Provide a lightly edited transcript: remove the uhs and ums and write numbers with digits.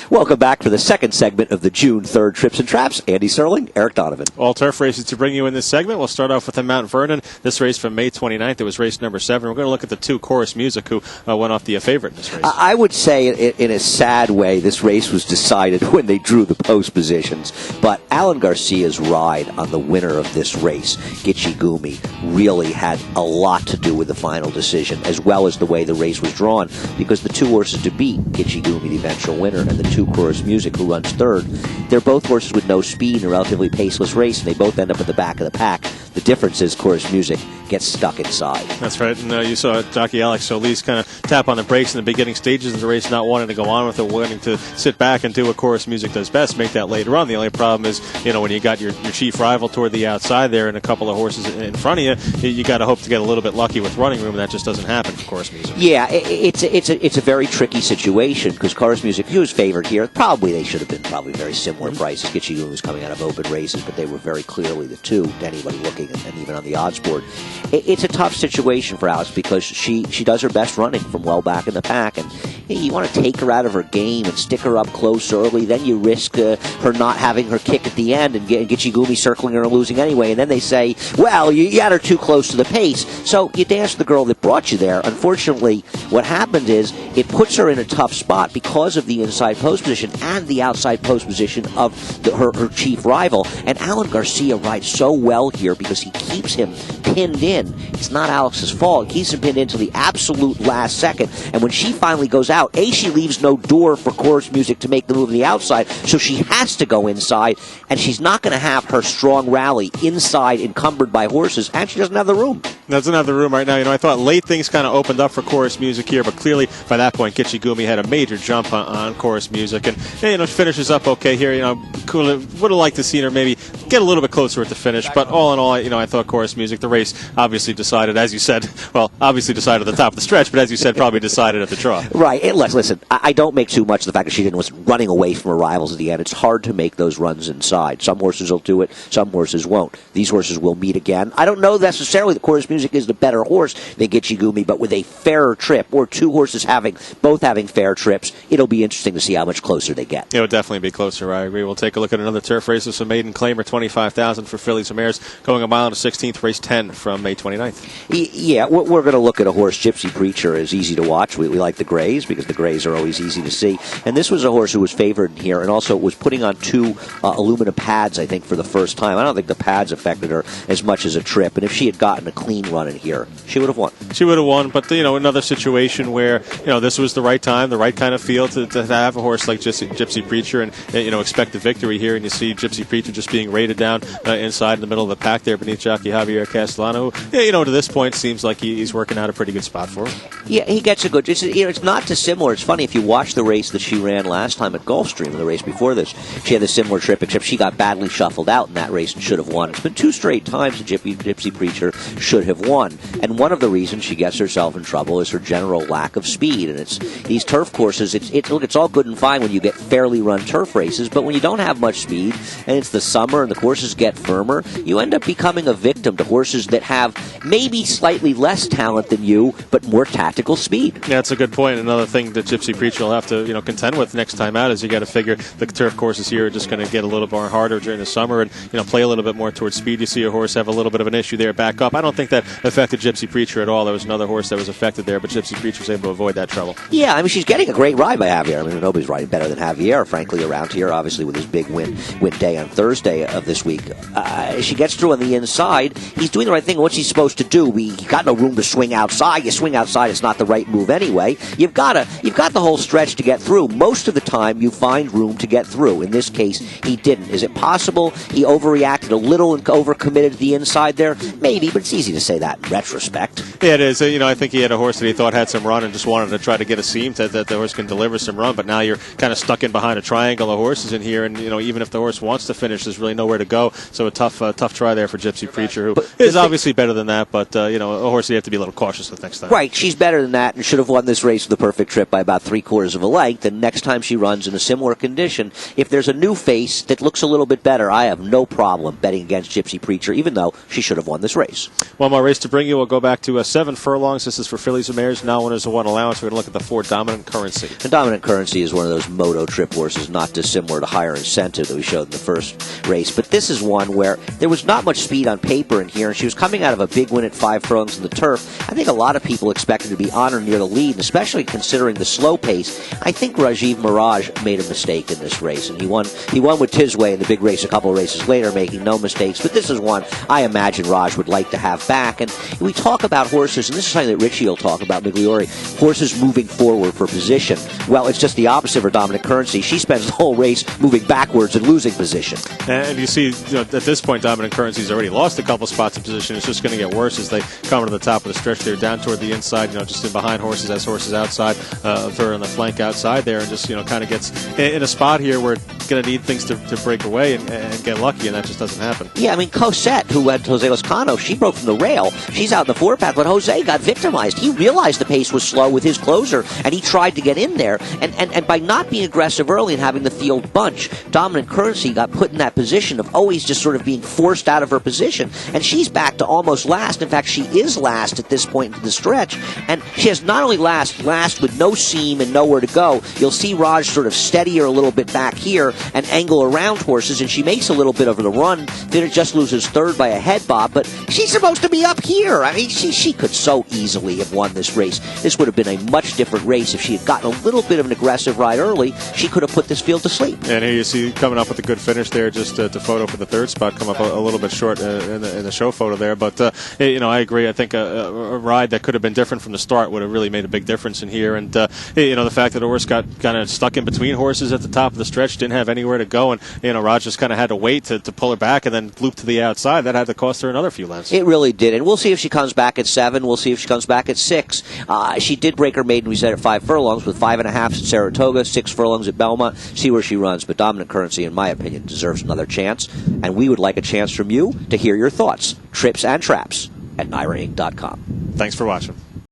Welcome back for the second segment of the June 3rd Trips and Traps. Andy Serling, Eric Donovan. All turf races to bring you in this segment. We'll start off with the Mount Vernon. This race from May 29th. It was race number 7. We're going to look at the 2 Chorus Music who went off the favorite in this race. I would say in a sad way this race was decided when they drew the post positions. But Alan Garcia's ride on the winner of this race, Gypsy Gumi, really had a lot to do with the final decision, as well as the way the race was drawn, because the 2 horses to beat, Gypsy Gumi, the eventual winner, and the 2 Chorus Music, who runs third, they're both horses with no speed in a relatively paceless race, and they both end up at the back of the pack. The difference is Chorus Music gets stuck inside. That's right, and you saw jockey Alex Solis kind of tap on the brakes in the beginning stages of the race, not wanting to go on with it, wanting to sit back and do what Chorus Music does best, make that later on. The only problem is, when you got your chief rival toward the outside there and a couple of horses in front of you got to hope to get a little bit lucky with running room, and that just doesn't happen for Chorus Music. Yeah, it's a very tricky situation, because Chorus Music, he was favored here. Probably they should have been very similar prices. Gypsy Gumi was coming out of open races, but they were very clearly the 2 to anybody looking, and even on the odds board. It's a tough situation for Alex, because she does her best running from well back in the pack, and you want to take her out of her game and stick her up close early. Then you risk her not having her kick at the end and Gypsy Gumi circling her and losing anyway. And then they say, well, you had her too close to the pace. So you dance with the girl that brought you there. Unfortunately, what happened is it puts her in a tough spot because of the inside post position and the outside post position of her chief rival. And Alan Garcia rides so well here because he keeps him pinned in. It's not Alex's fault. He keeps him pinned in until the absolute last second. And when she finally goes out, she leaves no door for Chorus Music to make the move on the outside, so she has to go inside, and she's not going to have her strong rally inside encumbered by horses, and she doesn't have the room. Doesn't have the room right now. I thought late things kind of opened up for Chorus Music here, but clearly by that point, Gypsy Gumi had a major jump on Chorus Music, and finishes up okay here. Would have liked to see her maybe get a little bit closer at the finish, but all in all, I thought Chorus Music, the race obviously decided, as you said, obviously decided at the top of the stretch, but as you said, probably decided at the draw. Right. Listen, I don't make too much of the fact that she was running away from her rivals at the end. It's hard to make those runs inside. Some horses will do it, some horses won't. These horses will meet again. I don't know necessarily that Chorus Music is the better horse than Gypsy Gumi, but with a fairer trip, or 2 horses both having fair trips, it'll be interesting to see how much closer they get. It would definitely be closer, I agree. We'll take a look at another turf race with some maiden claimer, $25,000 for fillies and mares, going a mile and a 16th, race 10 from May 29th. Yeah, we're going to look at a horse, Gypsy Preacher, is easy to watch. We like the grays, because the grays are always easy to see. And this was a horse who was favored here, and also was putting on 2 aluminum pads, I think, for the first time. I don't think the pads affected her as much as a trip. And if she had gotten a clean run in here, she would have won. She would have won, but another situation where this was the right time, the right kind of field to have a horse like Gypsy Preacher, and expect a victory here. And you see Gypsy Preacher just being rated down inside in the middle of the pack there beneath jockey Javier Castellano. To this point seems like he's working out a pretty good spot for him. Yeah, he gets a good. It's not dissimilar. It's funny if you watch the race that she ran last time at Gulfstream, the race before this. She had a similar trip, except she got badly shuffled out in that race and should have won. It's been 2 straight times that Gypsy Preacher should have won, and one of the reasons she gets herself in trouble is her general lack of speed. And it's these turf courses. It's all good and fine when you get fairly run turf races, but when you don't have much speed and it's the summer and the courses get firmer, you end up becoming a victim to horses that have maybe slightly less talent than you, but more tactical speed. Yeah, that's a good point. Another thing that Gypsy Preacher will have to contend with next time out is you got to figure the turf courses here are just going to get a little more harder during the summer and play a little bit more towards speed. You see a horse have a little bit of an issue there back up. I don't think that affected Gypsy Preacher at all. There was another horse that was affected there, but Gypsy Preacher was able to avoid that trouble. Yeah, she's getting a great ride by Javier. Nobody's riding better than Javier, frankly, around here, obviously with his big win day on Thursday of this week. She gets through on the inside. He's doing the right thing. What's he supposed to do? You got no room to swing outside. You swing outside, it's not the right move anyway. You've got the whole stretch to get through. Most of the time, you find room to get through. In this case, he didn't. Is it possible he overreacted a little and overcommitted to the inside there? Maybe, but it's easy to say that in retrospect. Yeah, it is. I think he had a horse that he thought had some run and just wanted to try to get a seam that the horse can deliver some run, but now you're kind of stuck in behind a triangle of horses in here, and even if the horse wants to finish, there's really nowhere to go. So a tough try there for Gypsy Preacher, who is obviously better than that, but a horse you have to be a little cautious with next time. Right, she's better than that and should have won this race with the perfect trip by about 3/4 of a length. And next time she runs in a similar condition, if there's a new face that looks a little bit better, I have no problem betting against Gypsy Preacher, even though she should have won this race. One more race to bring you. We'll go back to 7 furlongs. This is for fillies and mares. Now winners of 1 allowance. We're going to look at the 4 Dominant Currency. And Dominant Currency is one of those moto trip horses, not dissimilar to Higher Incentive that we showed in the first race. But this is one where there was not much speed on paper in here, and she was coming out of a big win at 5 furlongs in the turf. I think a lot of people expected to be on or near the lead, and especially considering the slow pace. I think Rajiv Mirage made a mistake in this race, and he won with Tisway in the big race a couple of races later, making no mistakes. But this is one I imagine Raj would like to have back. And we talk about horses, and this is something that Richie will talk about, Migliori, horses moving forward for position. Well, it's just the opposite for Dominant Currency. She spends the whole race moving backwards and losing position. And you see, at this point, Dominant Currency's already lost a couple spots of position. It's just going to get worse as they come to the top of the stretch there, down toward the inside, just in behind horses, as horses outside of her on the flank outside there, and just, kind of gets in a spot here where it's going to need things to break away and get lucky, and that just doesn't happen. Yeah, I mean, Cosette, who had Jose Lozcano, she broke from the rail. She's out in the four-path, but Jose got victimized. He realized the pace was slow with his closer, and he tried to get in there. And by not being aggressive early and having the field bunch, Dominant Currency got put in that position of always just sort of being forced out of her position. And she's back to almost last. In fact, she is last at this point in the stretch. And she has not only last with no seam and nowhere to go. You'll see Raj sort of steady her a little bit back here and angle around horses, and she makes a little bit of the run. Then it just loses third by a head bob, but she's supposed to be up here. I mean, she could so easily have won this race. This would have been a much different race if she had gotten a little bit of an aggressive ride early. She could have put this field to sleep. And here you see coming up with a good finish there, just to photo for the third spot, come up a little bit short in the show photo there. But, I agree. I think a ride that could have been different from the start would have really made a big difference in here. And, the fact that the horse got kind of stuck in between horses at the top of the stretch, didn't have anywhere to go, and, Raj just kind of had to wait to pull her back and then loop to the outside. That had to cost her another few lengths. It really did. And we'll see if she comes back at 7. We'll see if she comes back at 6. She did break her maiden, we said, at 5 furlongs with 5.5 at Saratoga, 6 furlongs at Belmont. See where she runs. But Dominant Currency, in my opinion, deserves another chance. And we would like a chance from you to hear your thoughts. Trips and traps at NYRAInc.com. Thanks for watching.